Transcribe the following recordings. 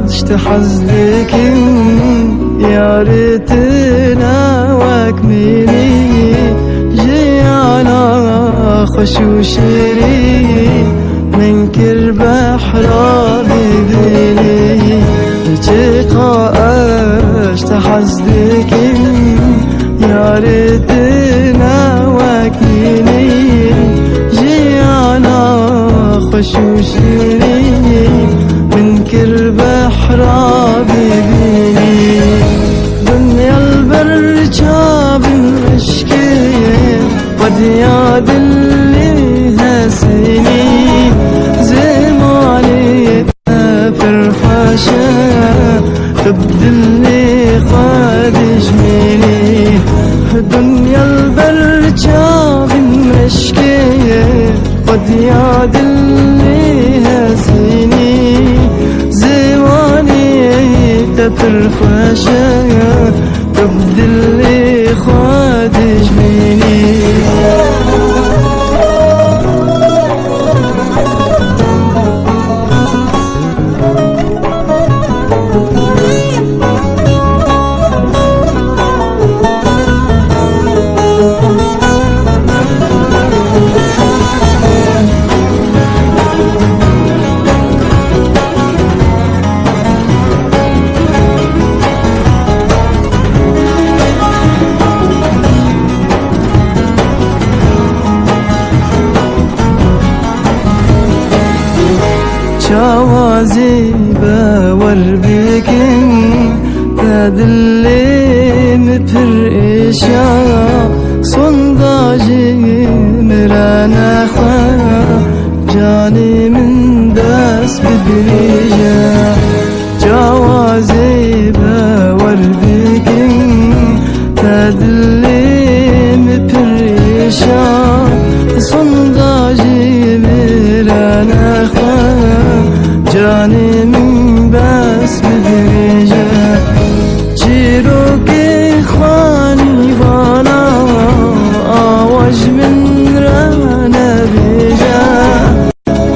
اشتحزلك يا ريتنا واكملي جي على خشوشري منكر بحرار بيلي شقا اشتحزلك يا ريتنا واكملي جي على خشوشري منكر بحراب بيني دنيا البر جاب المشكية ودياد اللي هسيني زماني فرحاشة تبدلني خادش مني دنيا البر جاب المشكية ودياد اللي هسيني تفرفاشة تبدل لي خادش مني شوازي باور بكن تدلي مفرقشا صنداجي مرانا خا جاني من داس بدريجا جوازي باور بكن تدلي مفرقشا صنداجي مرانا خا جاني من بس بدرجة جيروك إخواني بانا آواج من رانا بيجا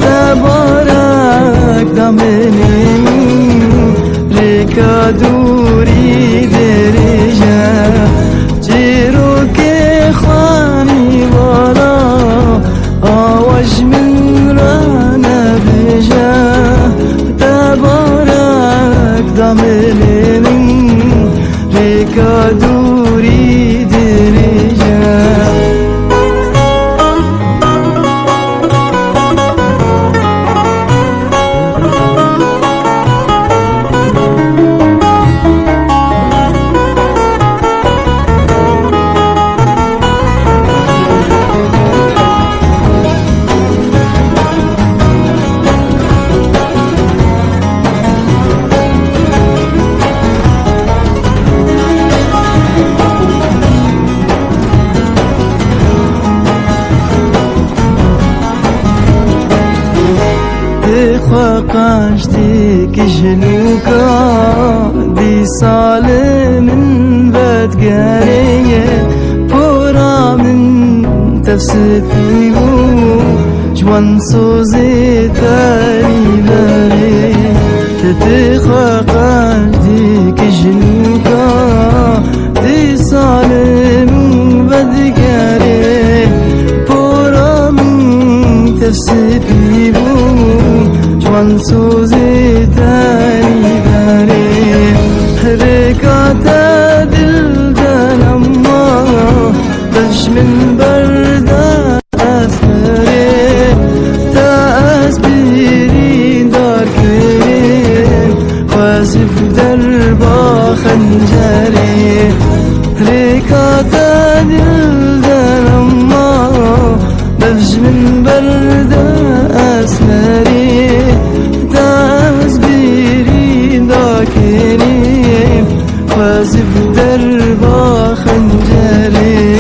تبارك دمني ريكا دوري درجة جيروك إخواني بانا آواج من رانا بيجا دامنين ريكا دوري درجة خاقاشتك جنوكا دي صالة من بدقارية فورا من تفسدني جوان صوزي تاني باري تتخاقاشتك جنوكا دي صالة من بدقارية فورا من تفسدني جوان صوزي تاني باري ريكا دربا خنجری